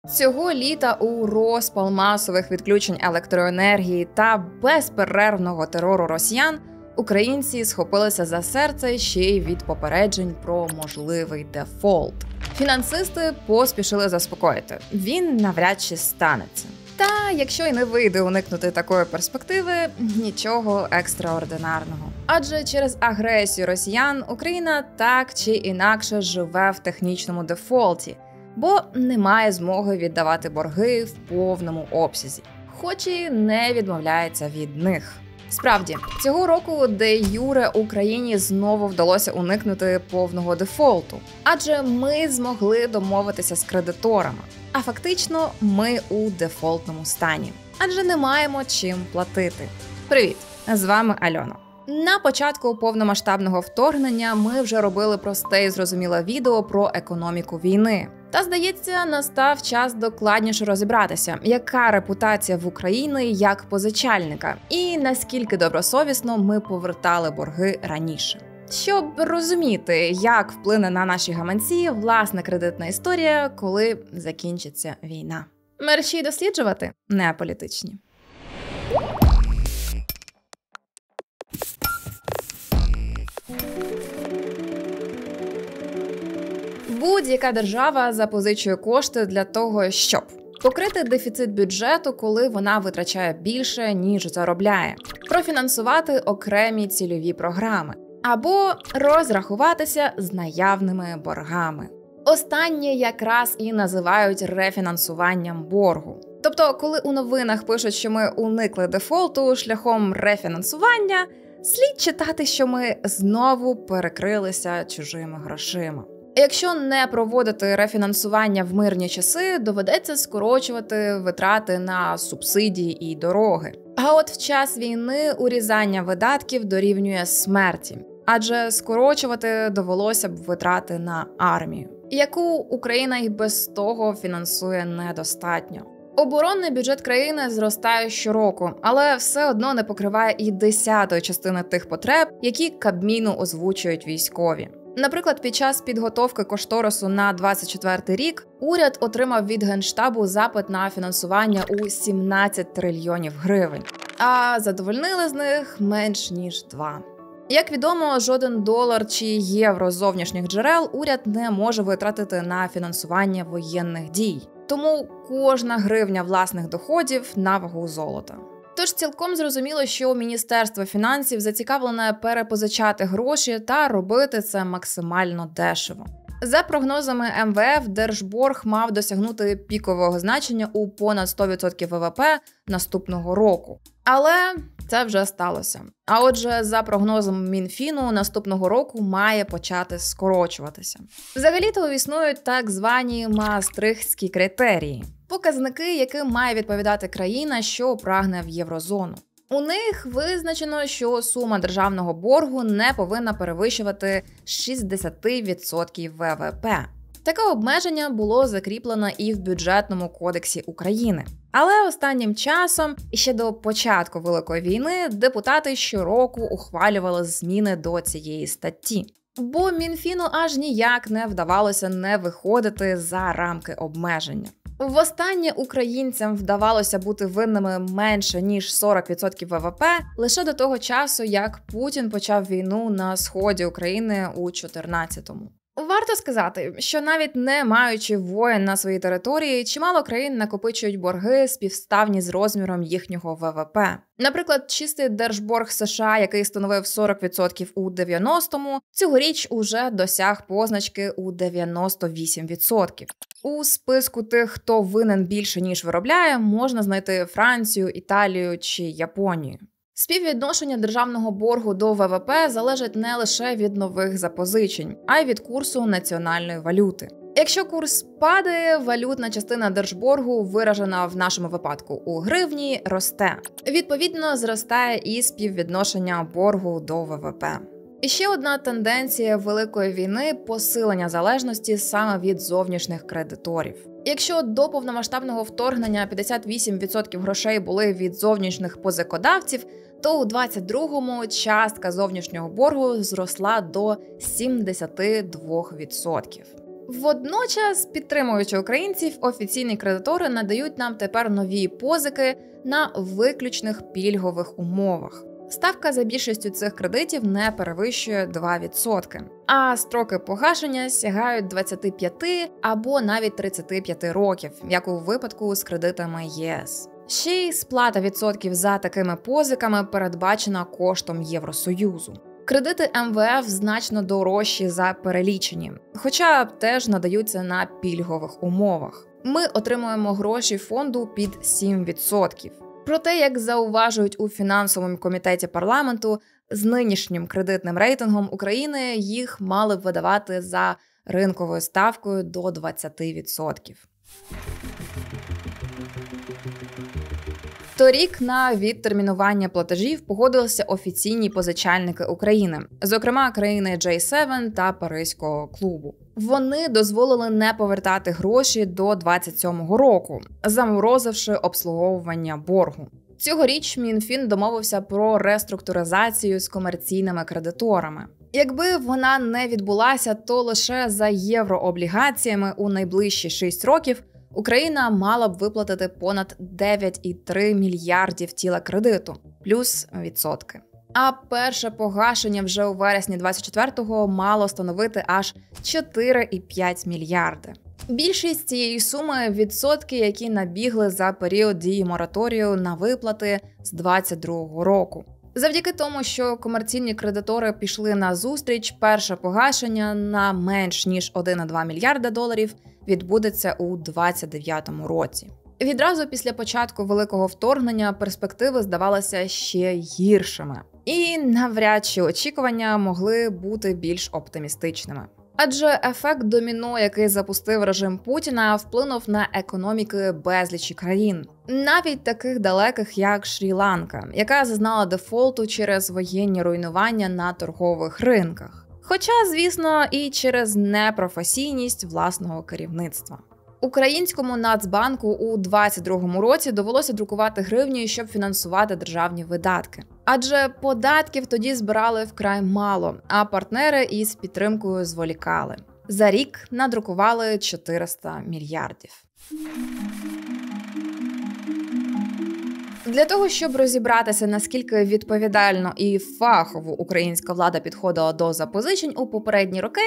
Цього літа у розпал масових відключень електроенергії та безперервного терору росіян українці схопилися за серце ще й від попереджень про можливий дефолт. Фінансисти поспішили заспокоїти – він навряд чи станеться. Та якщо й не вийде уникнути такої перспективи, нічого екстраординарного. Адже через агресію росіян Україна так чи інакше живе в технічному дефолті, бо не має змоги віддавати борги в повному обсязі, хоч і не відмовляється від них. Справді, цього року де-юре Україні знову вдалося уникнути повного дефолту, адже ми змогли домовитися з кредиторами, а фактично ми у дефолтному стані, адже не маємо чим платити. Привіт, з вами Альона. На початку повномасштабного вторгнення ми вже робили просте і зрозуміле відео про економіку війни. Та, здається, настав час докладніше розібратися, яка репутація в Україні як позичальника і наскільки добросовісно ми повертали борги раніше. Щоб розуміти, як вплине на наші гаманці власна кредитна історія, коли закінчиться війна. Мерщій досліджувати не політичні. Будь-яка держава запозичує кошти для того, щоб покрити дефіцит бюджету, коли вона витрачає більше, ніж заробляє, профінансувати окремі цільові програми або розрахуватися з наявними боргами. Останнє якраз і називають рефінансуванням боргу. Тобто, коли у новинах пишуть, що ми уникли дефолту шляхом рефінансування, слід читати, що ми знову перекрилися чужими грошима. Якщо не проводити рефінансування в мирні часи, доведеться скорочувати витрати на субсидії і дороги. А от в час війни урізання видатків дорівнює смерті, адже скорочувати довелося б витрати на армію, яку Україна й без того фінансує недостатньо. Оборонний бюджет країни зростає щороку, але все одно не покриває і 10-ї частини тих потреб, які Кабміну озвучують військові. Наприклад, під час підготовки кошторису на 2024 рік уряд отримав від Генштабу запит на фінансування у 17 трильйонів гривень, а задовольнили з них менш ніж 2. Як відомо, жоден долар чи євро з зовнішніх джерел уряд не може витратити на фінансування воєнних дій. Тому кожна гривня власних доходів на вагу золота. Тож цілком зрозуміло, що Міністерство фінансів зацікавлене перепозичати гроші та робити це максимально дешево. За прогнозами МВФ, держборг мав досягнути пікового значення у понад 100% ВВП наступного року. Але це вже сталося. А отже, за прогнозом Мінфіну, наступного року має почати скорочуватися. Взагалі-то існують так звані Маастрихтські критерії. Показники, яким має відповідати країна, що прагне в єврозону. У них визначено, що сума державного боргу не повинна перевищувати 60% ВВП. Таке обмеження було закріплено і в бюджетному кодексі України. Але останнім часом, і ще до початку Великої війни, депутати щороку ухвалювали зміни до цієї статті. Бо Мінфіну аж ніяк не вдавалося не виходити за рамки обмеження. Востаннє українцям вдавалося бути винними менше, ніж 40% ВВП лише до того часу, як Путін почав війну на сході України у 2014-му. Варто сказати, що навіть не маючи воєн на своїй території, чимало країн накопичують борги співставні з розміром їхнього ВВП. Наприклад, чистий держборг США, який становив 40% у 90-му, цьогоріч уже досяг позначки у 98%. У списку тих, хто винен більше, ніж виробляє, можна знайти Францію, Італію чи Японію. Співвідношення державного боргу до ВВП залежить не лише від нових запозичень, а й від курсу національної валюти. Якщо курс падає, валютна частина держборгу, виражена в нашому випадку у гривні, росте. Відповідно, зростає і співвідношення боргу до ВВП. І ще одна тенденція Великої війни – посилення залежності саме від зовнішніх кредиторів. Якщо до повномасштабного вторгнення 58% грошей були від зовнішніх позикодавців, то у 22-му частка зовнішнього боргу зросла до 72%. Водночас, підтримуючи українців, офіційні кредитори надають нам тепер нові позики на виключних пільгових умовах. Ставка за більшістю цих кредитів не перевищує 2%, а строки погашення сягають 25 або навіть 35 років, як у випадку з кредитами ЄС. Ще й сплата відсотків за такими позиками передбачена коштом Євросоюзу. Кредити МВФ значно дорожчі за перелічені, хоча теж надаються на пільгових умовах. Ми отримуємо гроші фонду під 7%. Проте, як зауважують у фінансовому комітеті парламенту, з нинішнім кредитним рейтингом України їх мали б видавати за ринковою ставкою до 20%. Торік на відтермінування платежів погодилися офіційні позичальники України, зокрема країни G7 та Паризького клубу. Вони дозволили не повертати гроші до 27-го року, заморозивши обслуговування боргу. Цьогоріч Мінфін домовився про реструктуризацію з комерційними кредиторами. Якби вона не відбулася, то лише за єврооблігаціями у найближчі 6 років Україна мала б виплатити понад 9,3 мільярдів тіла кредиту, плюс відсотки. А перше погашення вже у вересні 24-го мало становити аж 4,5 мільярди. Більшість цієї суми – відсотки, які набігли за період дії мораторію на виплати з 22-го року. Завдяки тому, що комерційні кредитори пішли на зустріч, перше погашення на менш ніж 1,2 мільярда доларів відбудеться у 29-му році. Відразу після початку великого вторгнення перспективи здавалися ще гіршими. І навряд чи очікування могли бути більш оптимістичними. Адже ефект доміно, який запустив режим Путіна, вплинув на економіки безлічі країн. Навіть таких далеких, як Шрі-Ланка, яка зазнала дефолту через воєнні руйнування на торгових ринках. Хоча, звісно, і через непрофесійність власного керівництва. Українському Нацбанку у 22-му році довелося друкувати гривні, щоб фінансувати державні видатки. Адже податків тоді збирали вкрай мало, а партнери із підтримкою зволікали. За рік надрукували 400 мільярдів. Для того, щоб розібратися, наскільки відповідально і фахово українська влада підходила до запозичень у попередні роки,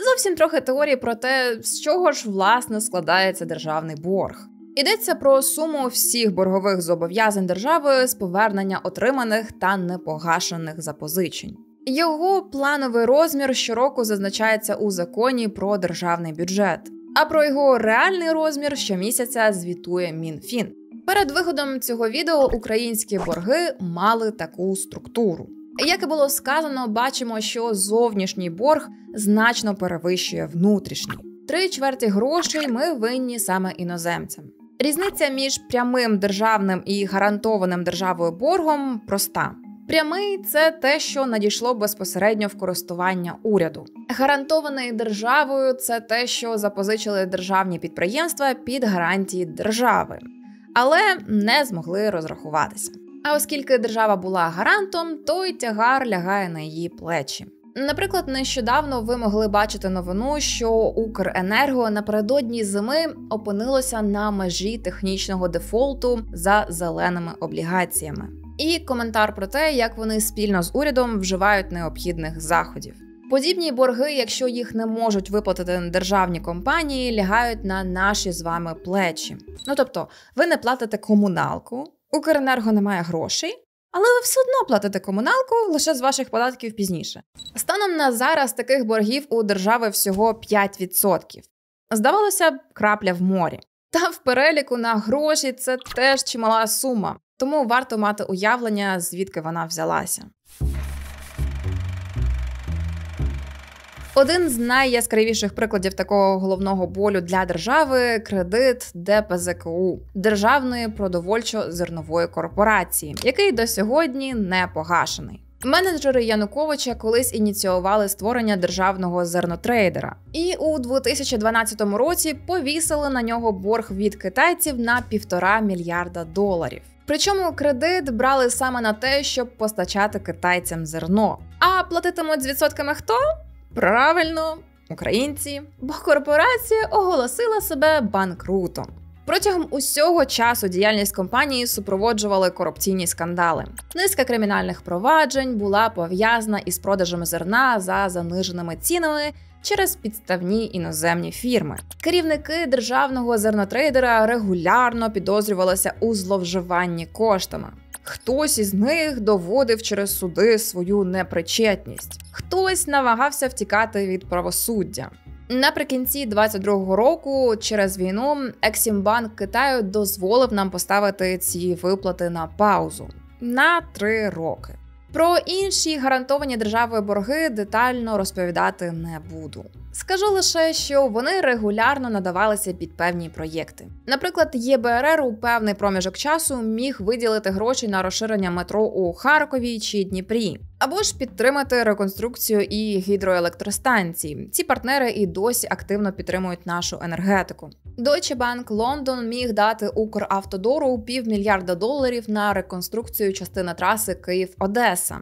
зовсім трохи теорії про те, з чого ж, власне, складається державний борг. Йдеться про суму всіх боргових зобов'язань держави з повернення отриманих та непогашених запозичень. Його плановий розмір щороку зазначається у законі про державний бюджет, а про його реальний розмір щомісяця звітує Мінфін. Перед виходом цього відео українські борги мали таку структуру. Як і було сказано, бачимо, що зовнішній борг значно перевищує внутрішній. 3/4 грошей ми винні саме іноземцям. Різниця між прямим державним і гарантованим державою боргом проста. Прямий – це те, що надійшло безпосередньо в користування уряду. Гарантований державою – це те, що запозичили державні підприємства під гарантії держави, але не змогли розрахуватися. А оскільки держава була гарантом, то й тягар лягає на її плечі. Наприклад, нещодавно ви могли бачити новину, що Укренерго напередодні зими опинилося на межі технічного дефолту за зеленими облігаціями. І коментар про те, як вони спільно з урядом вживають необхідних заходів. Подібні борги, якщо їх не можуть виплатити державні компанії, лягають на наші з вами плечі. Тобто, ви не платите комуналку, Укренерго не має грошей, але ви все одно платите комуналку лише з ваших податків пізніше. Станом на зараз таких боргів у держави всього 5%. Здавалося б, крапля в морі. Та в переліку на гроші це теж чимала сума, тому варто мати уявлення, звідки вона взялася. Один з найяскравіших прикладів такого головного болю для держави – кредит ДПЗКУ – Державної продовольчо-зернової корпорації, який до сьогодні не погашений. Менеджери Януковича колись ініціювали створення державного зернотрейдера. І у 2012 році повісили на нього борг від китайців на $1,5 мільярда. Причому кредит брали саме на те, щоб постачати китайцям зерно. А платитимуть з відсотками хто? Правильно, українці, бо корпорація оголосила себе банкрутом. Протягом усього часу діяльність компанії супроводжували корупційні скандали. Низка кримінальних проваджень була пов'язана із продажем зерна за заниженими цінами через підставні іноземні фірми. Керівники державного зернотрейдера регулярно підозрювалися у зловживанні коштами. Хтось із них доводив через суди свою непричетність. Хтось намагався втікати від правосуддя. Наприкінці 2022 року через війну Ексімбанк Китаю дозволив нам поставити ці виплати на паузу на 3 роки. Про інші гарантовані державою борги детально розповідати не буду. Скажу лише, що вони регулярно надавалися під певні проєкти. Наприклад, ЄБРР у певний проміжок часу міг виділити гроші на розширення метро у Харкові чи Дніпрі. Або ж підтримати реконструкцію і гідроелектростанцій. Ці партнери і досі активно підтримують нашу енергетику. Deutsche Bank Лондон міг дати Укравтодору $500 мільйона на реконструкцію частини траси Київ-Одеса.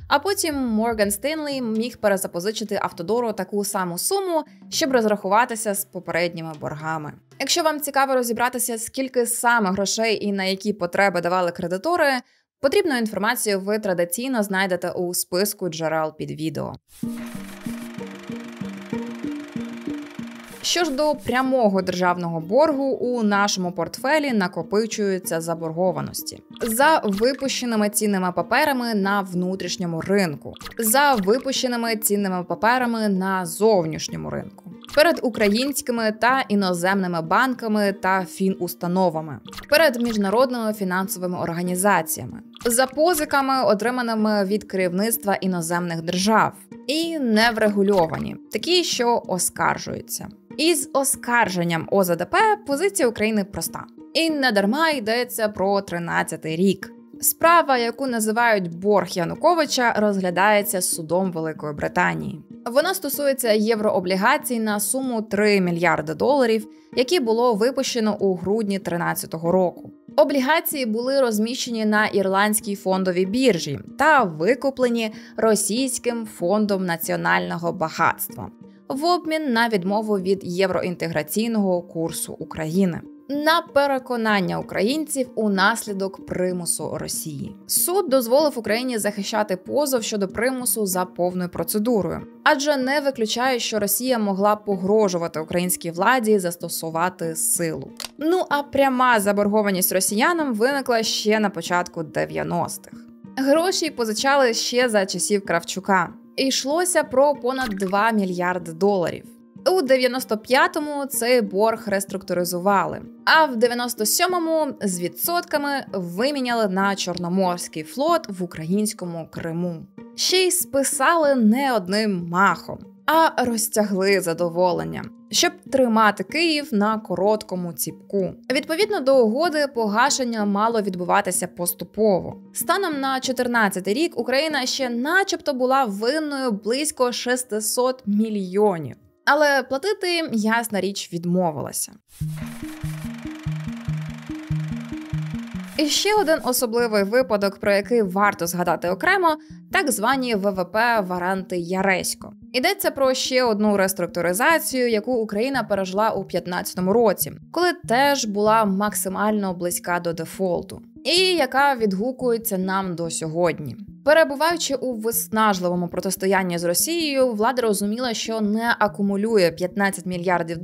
А потім Morgan Stanley міг перезапозичити Автодору таку саму суму, щоб розрахуватися з попередніми боргами. Якщо вам цікаво розібратися, скільки саме грошей і на які потреби давали кредитори, потрібну інформацію ви традиційно знайдете у списку джерел під відео. Що ж до прямого державного боргу, у нашому портфелі накопичуються заборгованості. За випущеними цінними паперами на внутрішньому ринку. За випущеними цінними паперами на зовнішньому ринку. Перед українськими та іноземними банками та фінустановами. Перед міжнародними фінансовими організаціями. За позиками, отриманими від керівництва іноземних держав. І неврегульовані, такі, що оскаржуються. Із оскарженням ОЗДП позиція України проста. І недарма йдеться про 13-й рік. Справа, яку називають борг Януковича, розглядається судом Великої Британії. Вона стосується єврооблігацій на суму $3 мільярди, які було випущено у грудні 2013 року. Облігації були розміщені на ірландській фондовій біржі та викуплені Російським фондом національного багатства в обмін на відмову від євроінтеграційного курсу України. На переконання українців унаслідок примусу Росії. Суд дозволив Україні захищати позов щодо примусу за повною процедурою, адже не виключає, що Росія могла погрожувати українській владі застосувати силу. Ну а пряма заборгованість росіянам виникла ще на початку 90-х. Гроші позичали ще за часів Кравчука. І йшлося про понад $2 мільярди. У 95-му цей борг реструктуризували, а в 97-му з відсотками виміняли на Чорноморський флот в українському Криму. Ще й списали не одним махом, а розтягли задоволення, щоб тримати Київ на короткому ціпку. Відповідно до угоди, погашення мало відбуватися поступово. Станом на 14-й рік Україна ще начебто була винною близько 600 мільйонів. Але платити, ясна річ, відмовилася. І ще один особливий випадок, про який варто згадати окремо – так звані ВВП-варанти Яресько. Йдеться про ще одну реструктуризацію, яку Україна пережила у 2015 році, коли теж була максимально близька до дефолту. І яка відгукується нам до сьогодні. Перебуваючи у виснажливому протистоянні з Росією, влада розуміла, що не акумулює $15 мільярдів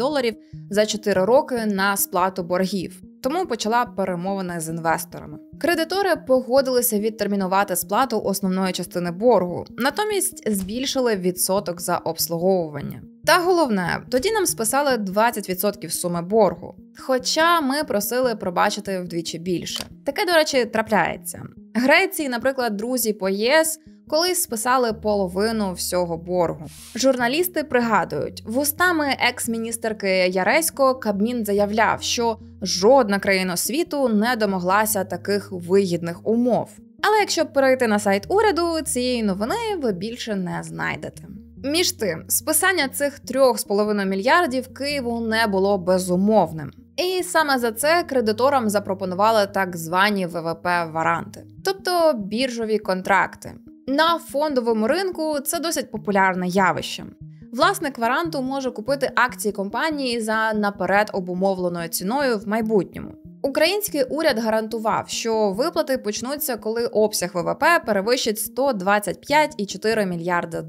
за 4 роки на сплату боргів. Тому почала перемовини з інвесторами. Кредитори погодилися відтермінувати сплату основної частини боргу, натомість збільшили відсоток за обслуговування. Та головне, тоді нам списали 20% суми боргу, хоча ми просили пробачити вдвічі більше. Таке, до речі, трапляється. Греції, наприклад, друзі по ЄС колись списали половину всього боргу. Журналісти пригадують, вустами екс-міністерки Яресько Кабмін заявляв, що жодна країна світу не домоглася таких вигідних умов. Але якщо перейти на сайт уряду, цієї новини ви більше не знайдете. Між тим, списання цих 3,5 мільярдів Києву не було безумовним. І саме за це кредиторам запропонували так звані ВВП-варанти, тобто біржові контракти. На фондовому ринку це досить популярне явище. Власник варанту може купити акції компанії за наперед обумовленою ціною в майбутньому. Український уряд гарантував, що виплати почнуться, коли обсяг ВВП перевищить $125,4 мільярда.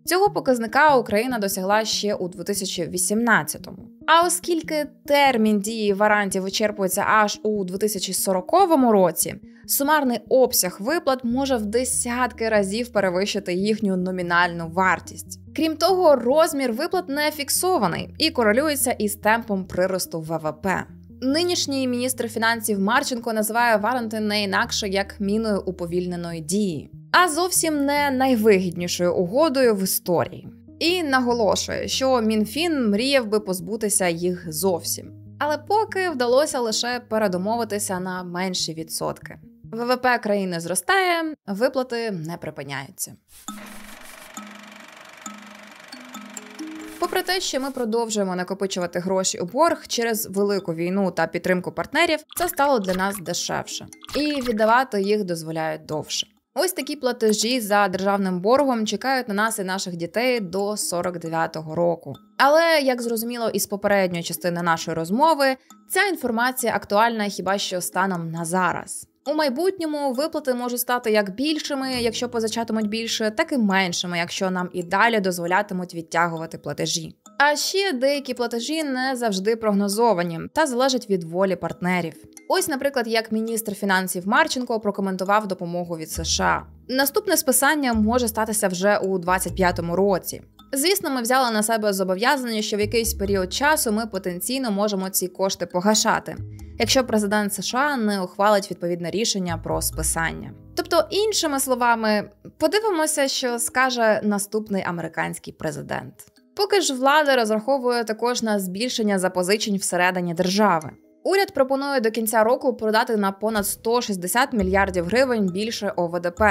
Цього показника Україна досягла ще у 2018-му. А оскільки термін дії варантів вичерпується аж у 2040 році, сумарний обсяг виплат може в десятки разів перевищити їхню номінальну вартість. Крім того, розмір виплат не фіксований і корелюється із темпом приросту ВВП. Нинішній міністр фінансів Марченко називає варанти не інакше як міною уповільненої дії, а зовсім не найвигіднішою угодою в історії. І наголошує, що Мінфін мріяв би позбутися їх зовсім. Але поки вдалося лише передомовитися на менші відсотки. ВВП країни зростає, виплати не припиняються. Попри те, що ми продовжуємо накопичувати гроші у борг через велику війну та підтримку партнерів, це стало для нас дешевше. І віддавати їх дозволяють довше. Ось такі платежі за державним боргом чекають на нас і наших дітей до 49-го року. Але, як зрозуміло із попередньої частини нашої розмови, ця інформація актуальна хіба що станом на зараз. У майбутньому виплати можуть стати як більшими, якщо позичатимуть більше, так і меншими, якщо нам і далі дозволятимуть відтягувати платежі. А ще деякі платежі не завжди прогнозовані та залежать від волі партнерів. Ось, наприклад, як міністр фінансів Марченко прокоментував допомогу від США. Наступне списання може статися вже у 2025 році. Звісно, ми взяли на себе зобов'язання, що в якийсь період часу ми потенційно можемо ці кошти погашати, якщо президент США не ухвалить відповідне рішення про списання. Тобто, іншими словами, подивимося, що скаже наступний американський президент. Поки ж влада розраховує також на збільшення запозичень всередині держави. Уряд пропонує до кінця року продати на понад 160 мільярдів гривень більше ОВДП.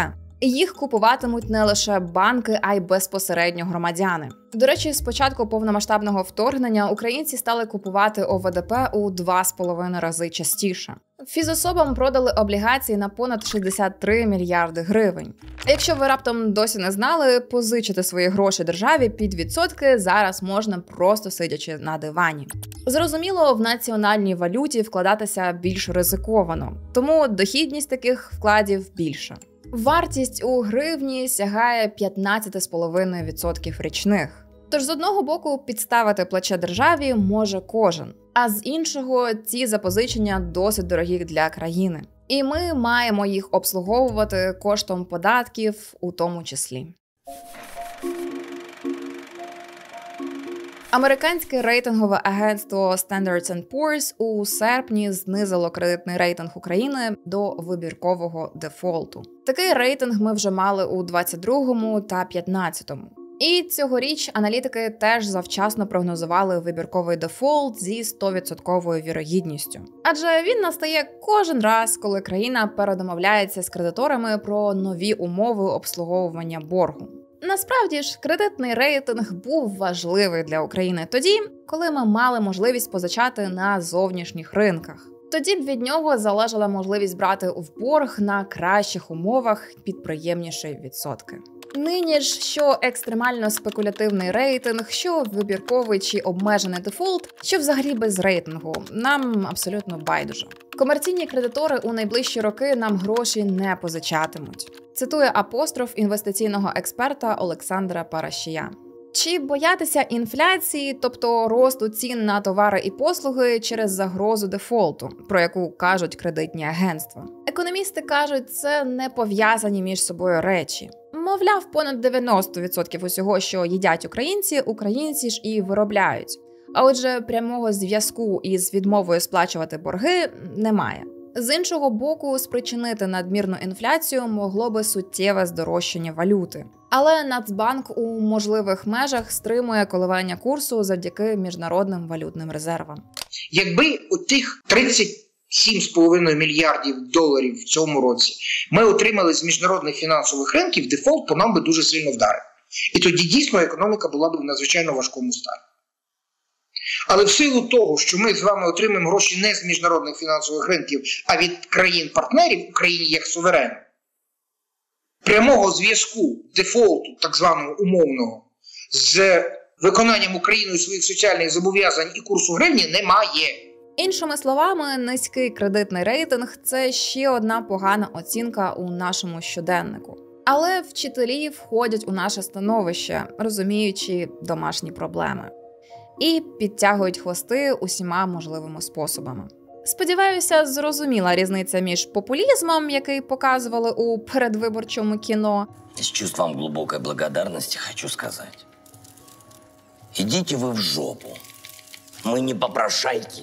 Їх купуватимуть не лише банки, а й безпосередньо громадяни. До речі, з початку повномасштабного вторгнення українці стали купувати ОВДП у 2,5 рази частіше. Фізособам продали облігації на понад 63 мільярди гривень. А якщо ви раптом досі не знали, позичити свої гроші державі під відсотки зараз можна просто сидячи на дивані. Зрозуміло, в національній валюті вкладатися більш ризиковано, тому дохідність таких вкладів більша. Вартість у гривні сягає 15,5% річних. Тож з одного боку підставити плече державі може кожен, а з іншого ці запозичення досить дорогі для країни. І ми маємо їх обслуговувати коштом податків у тому числі. Американське рейтингове агентство Standard & Poor's у серпні знизило кредитний рейтинг України до вибіркового дефолту. Такий рейтинг ми вже мали у 22-му та 15-му. І цьогоріч аналітики теж завчасно прогнозували вибірковий дефолт зі 100% вірогідністю. Адже він настає кожен раз, коли країна передомовляється з кредиторами про нові умови обслуговування боргу. Насправді ж, кредитний рейтинг був важливий для України тоді, коли ми мали можливість позичати на зовнішніх ринках. Тоді б від нього залежала можливість брати в борг на кращих умовах під приємніші відсотки. Нині ж, що екстремально спекулятивний рейтинг, що вибірковий чи обмежений дефолт, що взагалі без рейтингу, нам абсолютно байдуже. Комерційні кредитори у найближчі роки нам гроші не позичатимуть. Цитує апостроф інвестиційного експерта Олександра Паращія. Чи боятися інфляції, тобто росту цін на товари і послуги через загрозу дефолту, про яку кажуть кредитні агентства? Економісти кажуть, це не пов'язані між собою речі. Мовляв, понад 90% усього, що їдять українці ж і виробляють. А отже, прямого зв'язку із відмовою сплачувати борги немає. З іншого боку, спричинити надмірну інфляцію могло би суттєве здорожчання валюти. Але Нацбанк у можливих межах стримує коливання курсу завдяки міжнародним валютним резервам. Якби у тих 37,5 мільярдів доларів в цьому році ми отримали з міжнародних фінансових ринків, дефолт по нам би дуже сильно вдарив. І тоді дійсно економіка була б в надзвичайно важкому стані. Але в силу того, що ми з вами отримаємо гроші не з міжнародних фінансових ринків, а від країн-партнерів, Україні як суверену, прямого зв'язку, дефолту, так званого умовного, з виконанням Україною своїх соціальних зобов'язань і курсу гривні немає. Іншими словами, низький кредитний рейтинг – це ще одна погана оцінка у нашому щоденнику. Але вчителі входять у наше становище, розуміючи домашні проблеми. І підтягують хвости усіма можливими способами. Сподіваюся, зрозуміла різниця між популізмом, який показували у передвиборчому кіно. С чувством глубокой благодарности хочу сказать. Идите вы в жопу. Мы не попрошайки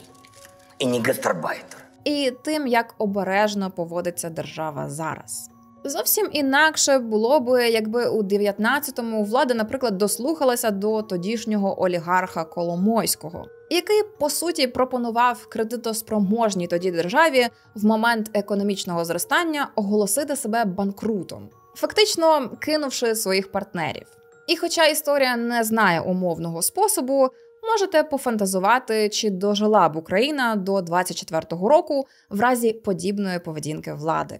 и не гастарбайтер. І тим, як обережно поводиться держава зараз. Зовсім інакше було би, якби у 19-му влада, наприклад, дослухалася до тодішнього олігарха Коломойського, який, по суті, пропонував кредитоспроможній тоді державі в момент економічного зростання оголосити себе банкрутом, фактично кинувши своїх партнерів. І хоча історія не знає умовного способу, можете пофантазувати, чи дожила б Україна до 24-го року в разі подібної поведінки влади.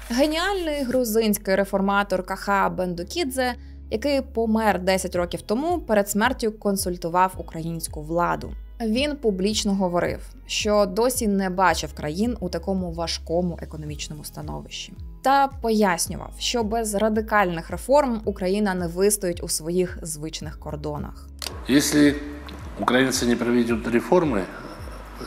Геніальний грузинський реформатор Каха Бендукідзе, який помер 10 років тому, перед смертю консультував українську владу. Він публічно говорив, що досі не бачив країн у такому важкому економічному становищі. Та пояснював, що без радикальних реформ Україна не вистоїть у своїх звичних кордонах. Якщо українці не проведуть реформи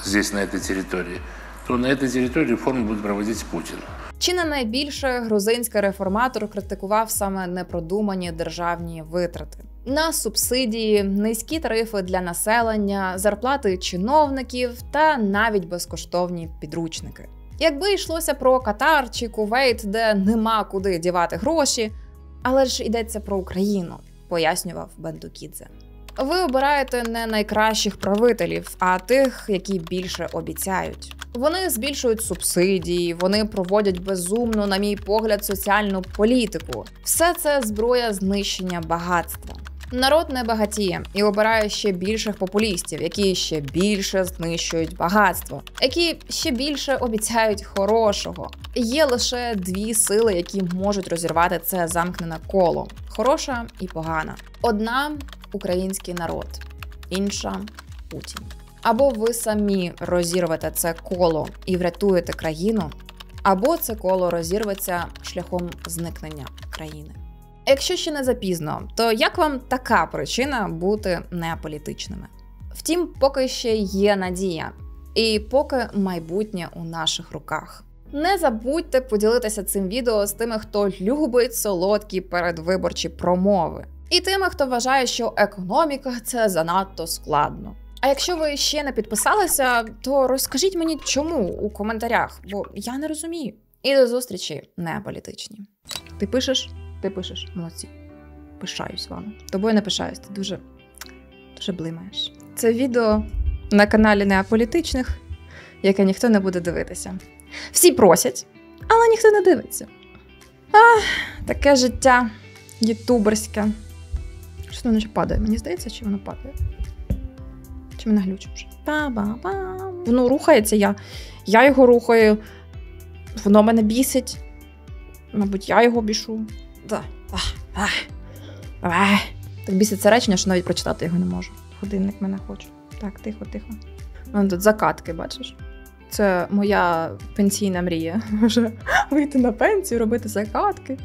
здесь, на цій території, то на цій території реформи буде проводити Путін. Чи не найбільше грузинський реформатор критикував саме непродумані державні витрати? На субсидії, низькі тарифи для населення, зарплати чиновників та навіть безкоштовні підручники. Якби йшлося про Катар чи Кувейт, де нема куди дівати гроші, але ж йдеться про Україну, пояснював Бендукідзе. Ви обираєте не найкращих правителів, а тих, які більше обіцяють. Вони збільшують субсидії, вони проводять безумну, на мій погляд, соціальну політику. Все це зброя знищення багатства. Народ не багатіє і обирає ще більших популістів, які ще більше знищують багатство, які ще більше обіцяють хорошого. Є лише дві сили, які можуть розірвати це замкнене коло – хороша і погана. Одна – український народ, інша – Путін. Або ви самі розірвете це коло і врятуєте країну, або це коло розірветься шляхом зникнення країни. Якщо ще не запізно, то як вам така причина бути неаполітичними? Втім, поки ще є надія. І поки майбутнє у наших руках. Не забудьте поділитися цим відео з тими, хто любить солодкі передвиборчі промови. І тими, хто вважає, що економіка – це занадто складно. А якщо ви ще не підписалися, то розкажіть мені чому у коментарях, бо я не розумію. І до зустрічі, неаполітичні. Ти пишеш? Ти пишеш. Молодці. Пишаюсь вами. Тобою не пишаюсь. Ти дуже блимаєш. Це відео на каналі Неаполітичних, яке ніхто не буде дивитися. Всі просять, але ніхто не дивиться. Таке життя ютуберське. Що воно ще падає? Мені здається, чи воно падає? Чи мене глючить вже? Ба-ба-бам. Воно рухається, я його рухаю. Воно мене бісить. Мабуть, я його бішу. Так бісить це речення, що навіть прочитати його не можу. Годинник мене хоче. Так, тихо. Вон тут закатки, бачиш? Це моя пенсійна мрія. Вже вийти на пенсію, робити закатки.